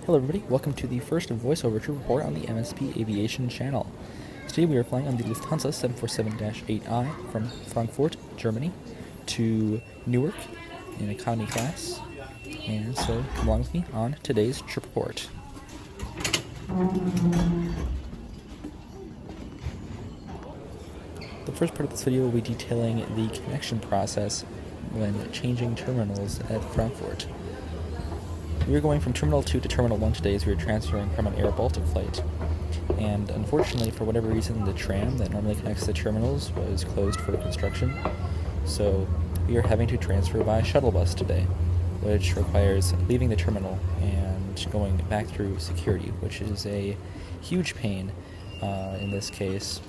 Hello everybody, welcome to the first voiceover trip report on the MSP Aviation channel. Today we are flying on the Lufthansa 747-8I from Frankfurt, Germany to Newark in economy class. And so come along with me on today's trip report. The first part of this video will be detailing the connection process when changing terminals at Frankfurt. We are going from Terminal 2 to Terminal 1 today as we are transferring from an Air Baltic flight. And unfortunately, for whatever reason, the tram that normally connects the terminals was closed for construction. So we are having to transfer by shuttle bus today, which requires leaving the terminal and going back through security, which is a huge pain in this case.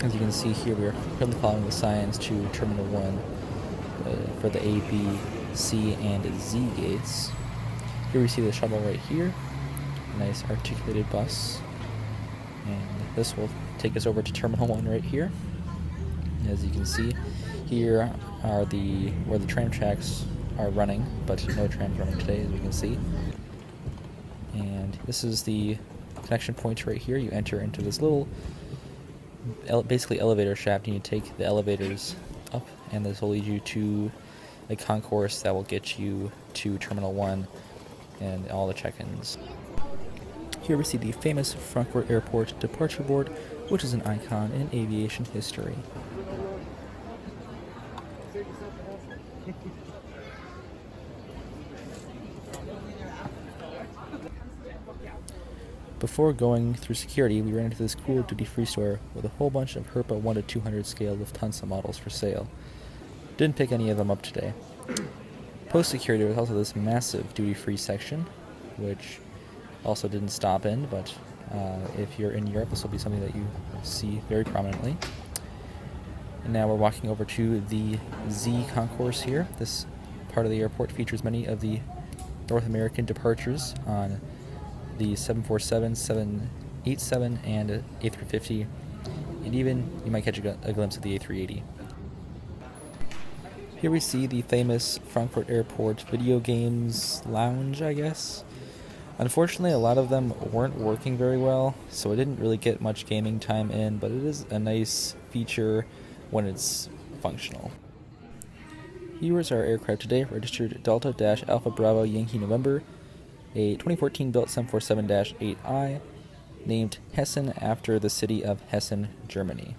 As you can see here, we are currently following the signs to Terminal 1 for the A, B, C, and Z gates. Here we see the shuttle right here, a nice articulated bus, and this will take us over to Terminal 1 right here. As you can see, here are where the tram tracks are running, but no trams running today, as we can see. And this is the connection point right here. You enter into this little, basically elevator shaft, and you take the elevators up, and this will lead you to a concourse that will get you to Terminal 1 and all the check-ins. Here we see the famous Frankfurt Airport departure board, which is an icon in aviation history. Before going through security, we ran into this cool duty-free store with a whole bunch of Herpa 1 to 200 scale Lufthansa models for sale. Didn't pick any of them up today. Post-security, there was also this massive duty-free section, which also didn't stop in, but if you're in Europe, this will be something that you see very prominently. And now we're walking over to the Z concourse here. This part of the airport features many of the North American departures on the 747, 787, and A350, and even you might catch a glimpse of the A380. Here we see the famous Frankfurt Airport video games lounge, I guess. Unfortunately, a lot of them weren't working very well, so I didn't really get much gaming time in, but it is a nice feature when it's functional. Here is our aircraft today, registered Delta-Alpha Bravo Yankee November, a 2014 built 747-8I, named Hessen after the city of Hessen, Germany.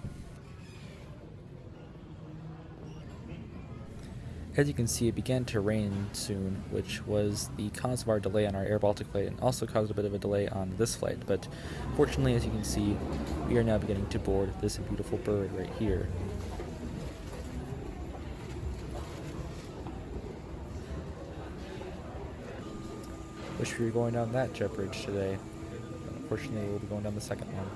As you can see, it began to rain soon, which was the cause of our delay on our Air Baltic flight and also caused a bit of a delay on this flight. But fortunately, as you can see, we are now beginning to board this beautiful bird right here. Wish we were going down that jet bridge today. Unfortunately, we'll be going down the second one.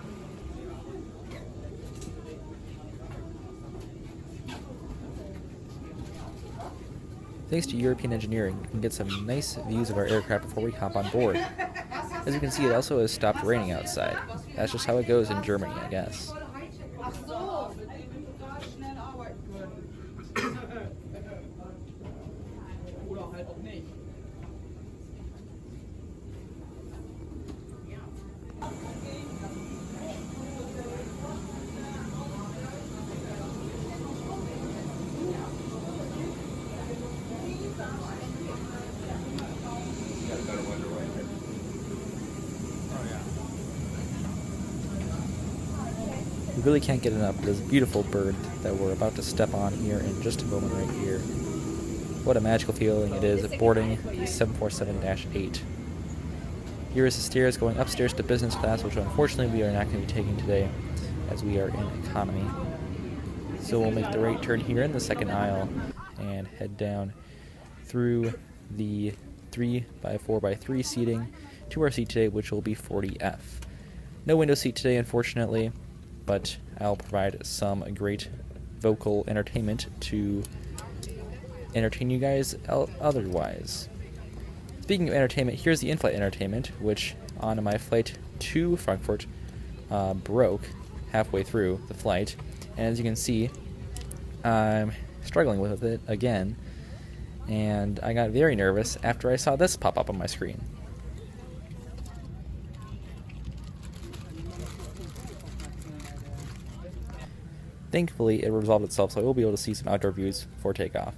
Thanks to European engineering, we can get some nice views of our aircraft before we hop on board. As you can see, it also has stopped raining outside. That's just how it goes in Germany, I guess. We really can't get enough of this beautiful bird that we're about to step on here in just a moment right here. What a magical feeling it is boarding the 747-8. Here is the stairs going upstairs to business class, which unfortunately we are not going to be taking today as we are in economy. So we'll make the right turn here in the second aisle and head down through the 3x4x3 seating to our seat today, which will be 40F. No window seat today, unfortunately, but I'll provide some great vocal entertainment to entertain you guys otherwise. Speaking of entertainment, here's the in-flight entertainment, which on my flight to Frankfurt broke halfway through the flight. And as you can see, I'm struggling with it again, and I got very nervous after I saw this pop up on my screen. Thankfully, it resolved itself, so I will be able to see some outdoor views before takeoff.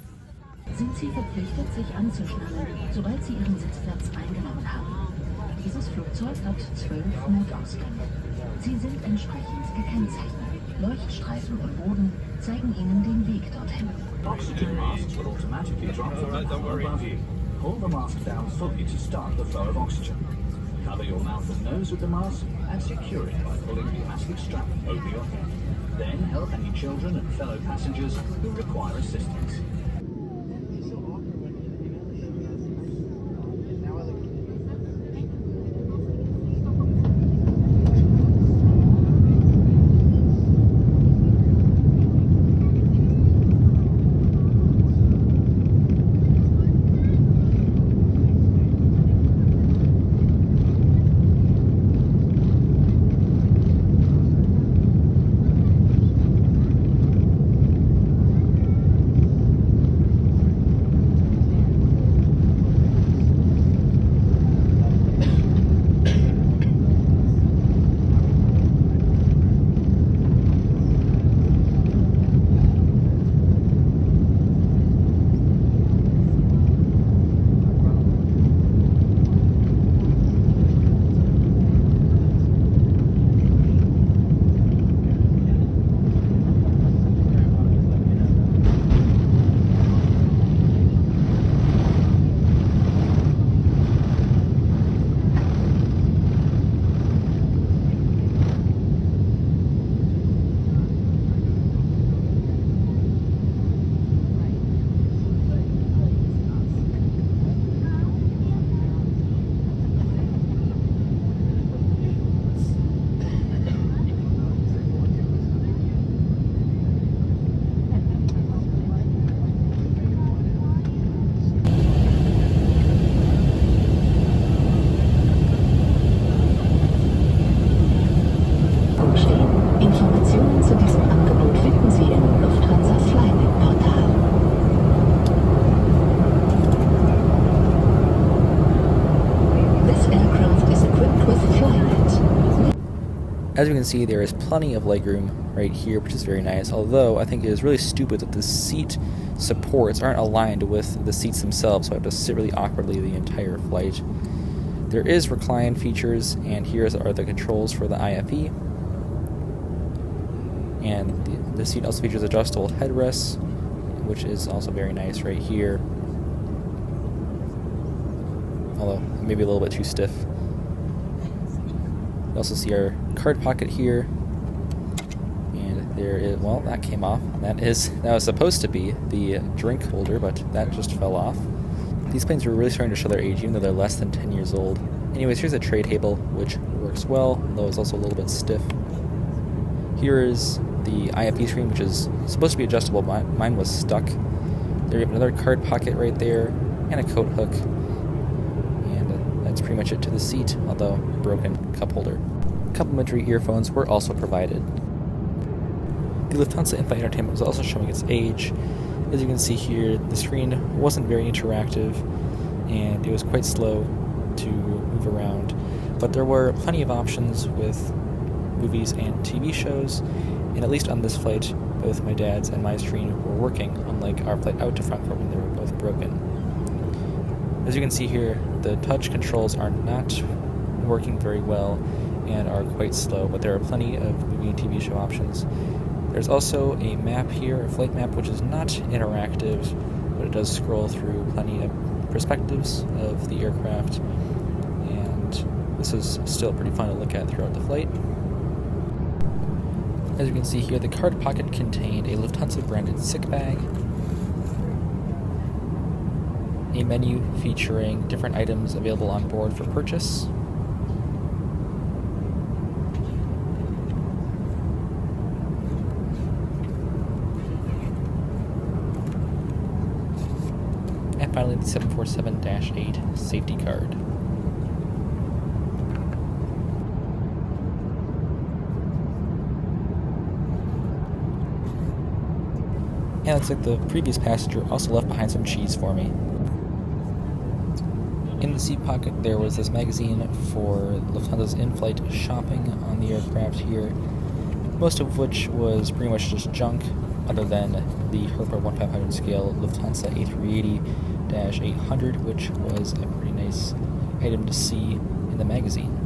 Sind Sie verpflichtet, sich anzuschnallen, sobald Sie Ihren Sitzplatz eingenommen haben. Dieses Flugzeug hat 12 Notausgänge. Sie sind entsprechend gekennzeichnet. Leuchtstreifen im Boden zeigen Ihnen den Weg dorthin. Oxygen masks will automatically drop from the floor above you. Pull the mask down fully to start the flow of oxygen. Cover your mouth and nose with the mask and secure it by pulling the elastic strap over your head. Then help any children and fellow passengers who require assistance. Informationen zu diesem Angebot finden Sie im Lufthansa Flynet-Portal. This aircraft is equipped with Flynet. As you can see, there is plenty of legroom right here, which is very nice, although I think it is really stupid that the seat supports aren't aligned with the seats themselves, so I have to sit really awkwardly the entire flight. There is recline features, and here are the controls for the IFE. And the seat also features adjustable headrests, which is also very nice right here. Although, maybe a little bit too stiff. You also see our card pocket here. And there is, well, that came off. That was supposed to be the drink holder, but that just fell off. These planes are really starting to show their age, even though they're less than 10 years old. Anyways, here's a tray table, which works well, though it's also a little bit stiff. Here is the IFE screen, which is supposed to be adjustable. Mine was stuck. There you have another card pocket right there, and a coat hook. And that's pretty much it to the seat, although broken cup holder. Complimentary earphones were also provided. The Lufthansa in-flight entertainment was also showing its age. As you can see here, the screen wasn't very interactive, and it was quite slow to move around. But there were plenty of options with movies and TV shows, and at least on this flight, both my dad's and my screen were working, unlike our flight out to Frankfurt when they were both broken. As you can see here, the touch controls are not working very well and are quite slow, but there are plenty of movie and TV show options. There's also a map here, a flight map, which is not interactive, but it does scroll through plenty of perspectives of the aircraft, and this is still pretty fun to look at throughout the flight. As you can see here, the card pocket contained a Lufthansa branded sick bag, a menu featuring different items available on board for purchase, and finally the 747-8 safety card. And it looks like the previous passenger also left behind some cheese for me. In the seat pocket there was this magazine for Lufthansa's in-flight shopping on the aircraft here. most of which was pretty much just junk, other than the Herpa 1500 scale Lufthansa A380-800, which was a pretty nice item to see in the magazine.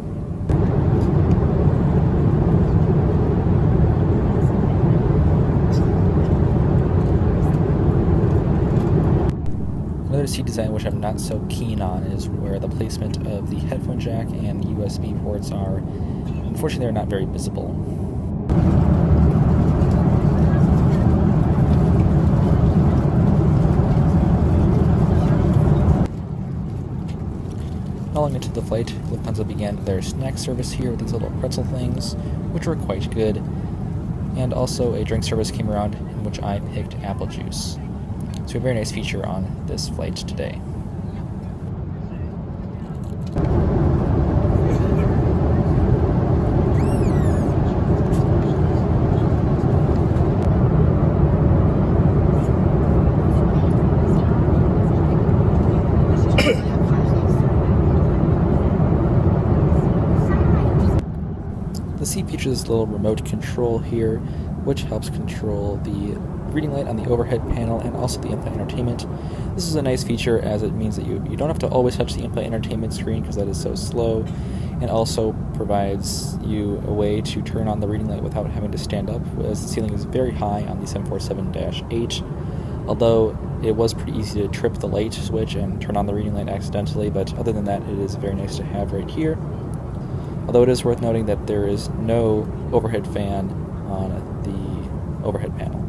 Another seat design which I'm not so keen on is where the placement of the headphone jack and USB ports are. Unfortunately, they're not very visible. Long into the flight, Lufthansa began their snack service here with these little pretzel things, which were quite good, and also a drink service came around in which I picked apple juice. So a very nice feature on this flight today. The seat features this little remote control here, which helps control the reading light on the overhead panel and also the in-flight entertainment. This is a nice feature as it means that you don't have to always touch the in-flight entertainment screen because that is so slow, and also provides you a way to turn on the reading light without having to stand up, as the ceiling is very high on the 747-8, although it was pretty easy to trip the light switch and turn on the reading light accidentally, but other than that, it is very nice to have right here. Although it is worth noting that there is no overhead fan on the overhead panel.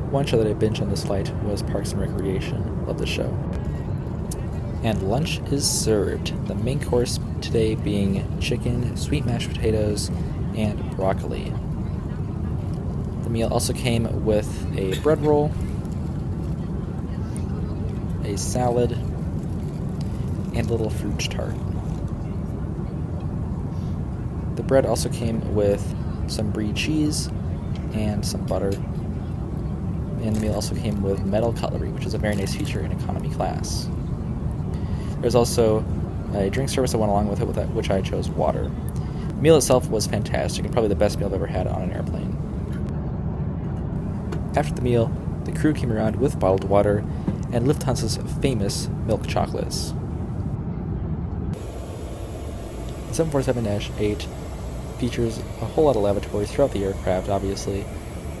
One show that I binged on this flight was Parks and Recreation. Love the show. And lunch is served. The main course today being chicken, sweet mashed potatoes, and broccoli. The meal also came with a bread roll, a salad, and a little fruit tart. The bread also came with some brie cheese and some butter. And the meal also came with metal cutlery, which is a very nice feature in economy class. There's also a drink service that went along with it, which I chose water. The meal itself was fantastic and probably the best meal I've ever had on an airplane. After the meal, the crew came around with bottled water and Lufthansa's famous milk chocolates. The 747-8 features a whole lot of lavatories throughout the aircraft, obviously,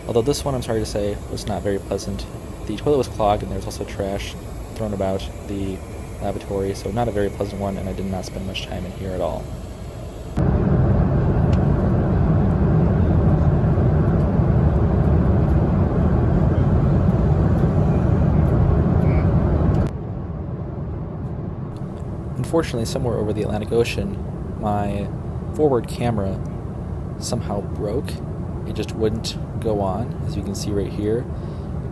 although this one, I'm sorry to say, was not very pleasant. The toilet was clogged and there was also trash thrown about the lavatory, so not a very pleasant one, and I did not spend much time in here at all. Unfortunately, somewhere over the Atlantic Ocean, my forward camera somehow broke. It just wouldn't go on, as you can see right here.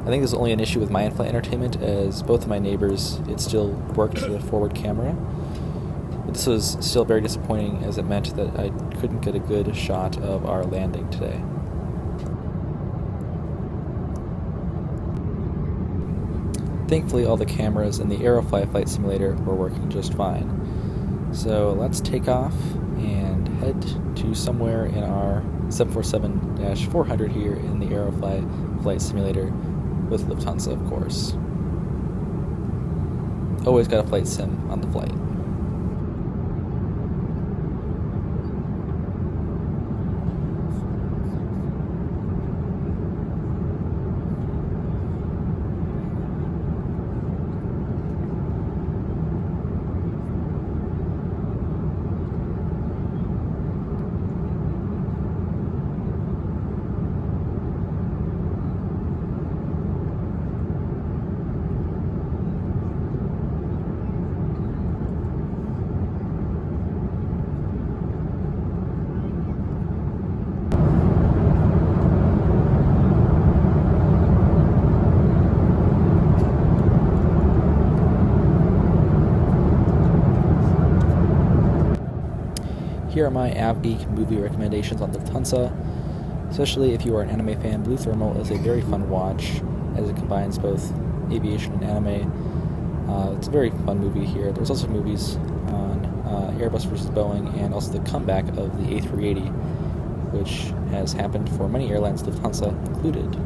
I think this is only an issue with my in-flight entertainment, as both of my neighbors, it still worked the forward camera. But this was still very disappointing, as it meant that I couldn't get a good shot of our landing today. Thankfully, all the cameras in the Aerofly flight simulator were working just fine. So let's take off and head to somewhere in our 747-400 here in the Aerofly flight simulator with Lufthansa, of course. Always got a flight sim on the flight. Here are my AvGeek movie recommendations on Lufthansa. Especially if you are an anime fan, Blue Thermal is a very fun watch, as it combines both aviation and anime. It's a very fun movie here. There's also movies on Airbus versus Boeing, and also the comeback of the A380, which has happened for many airlines, Lufthansa included.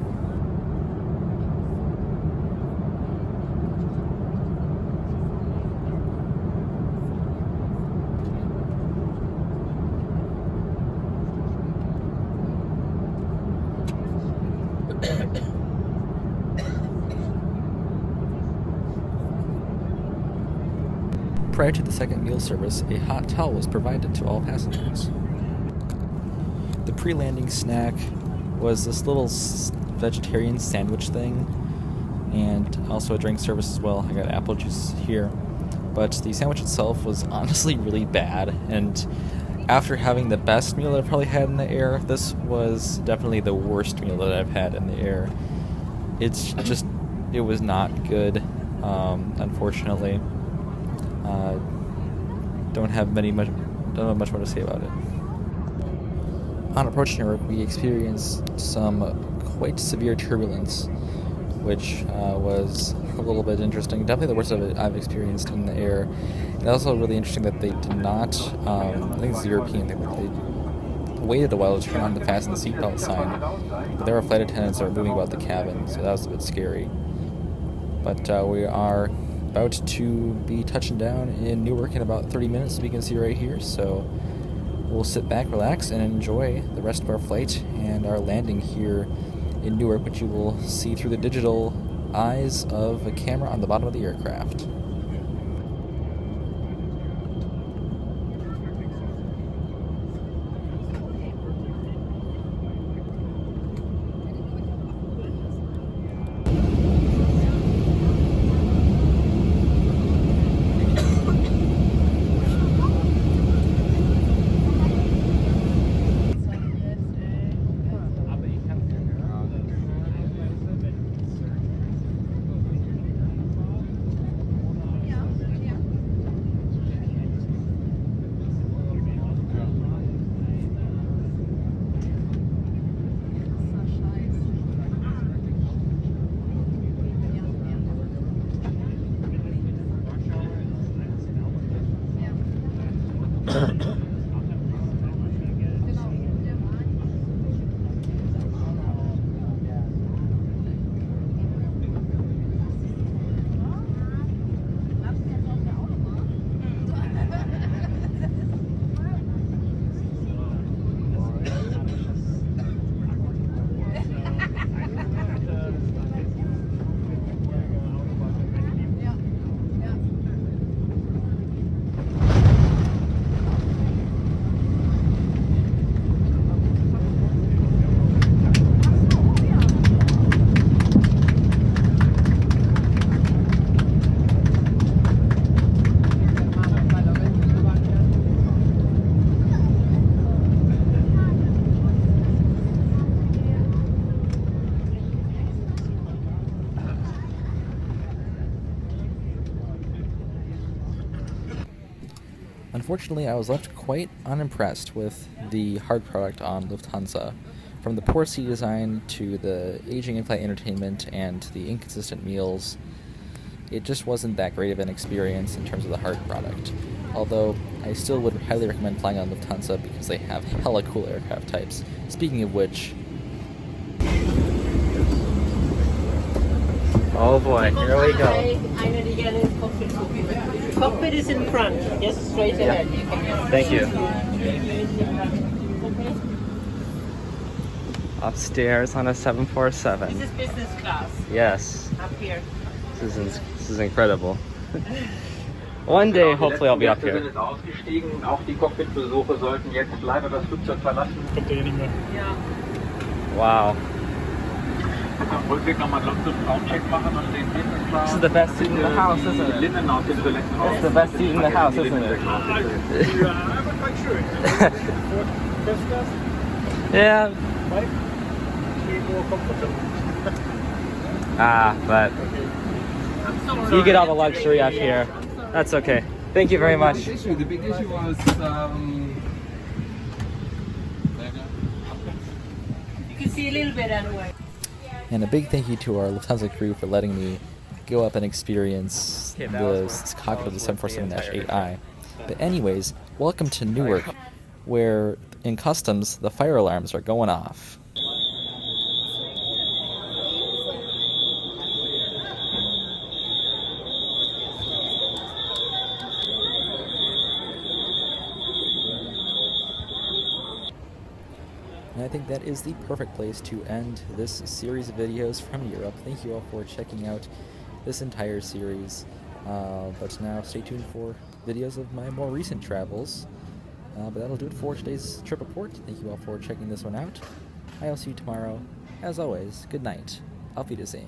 Prior to the second meal service, a hot towel was provided to all passengers. The pre-landing snack was this little vegetarian sandwich thing, and also a drink service as well. I got apple juice here. But the sandwich itself was honestly really bad, and after having the best meal that I've probably had in the air, this was definitely the worst meal that I've had in the air. It was not good, unfortunately. Don't have much more to say about it. On approaching Newark, we experienced some quite severe turbulence, which was a little bit interesting. Definitely the worst of it I've experienced in the air. And also really interesting that they did not, I think it's the European thing, that they waited a while to turn on the fasten the seatbelt sign. But there were flight attendants that were moving about the cabin, so that was a bit scary. But we are about to be touching down in Newark in about 30 minutes, as we can see right here. So we'll sit back, relax, and enjoy the rest of our flight and our landing here in Newark, which you will see through the digital eyes of a camera on the bottom of the aircraft. Unfortunately, I was left quite unimpressed with the hard product on Lufthansa. From the poor seat design to the aging in-flight entertainment and the inconsistent meals, it just wasn't that great of an experience in terms of the hard product. Although, I still would highly recommend flying on Lufthansa because they have hella cool aircraft types. Speaking of which... Oh boy, here we go. Cockpit is in front, just straight ahead. You can Thank you. Upstairs on a 747. This is business class. Yes, Up here. this is incredible. One day, hopefully, I'll be up here. Auch die Cockpitbesuche sollten jetzt leider das Flugzeug verlassen. Kommt der hier nicht mehr. Ja. Wow. Am Rückweg nochmal Raumcheck machen und den Business Class. This is the best seat in the house, isn't it? Linnen aus den Toiletten raus. It's the best seat in the house, isn't it? Ja, aber quite schön. First class, Yeah. Mike? Feel more comfortable. But you get all the luxury up here. That's okay. Thank you very much. The big issue was You can see a little bit anyway. And a big thank you to our Lufthansa crew for letting me go up and experience Okay, that was the worth- cockpit of the that was worth the 747-8I. But anyways, welcome to Newark, where in customs the fire alarms are going off. And I think that is the perfect place to end this series of videos from Europe. Thank you all for checking out this entire series. But now stay tuned for videos of my more recent travels. But that'll do it for today's trip report. Thank you all for checking this one out. I'll see you tomorrow. As always, good night. Auf Wiedersehen.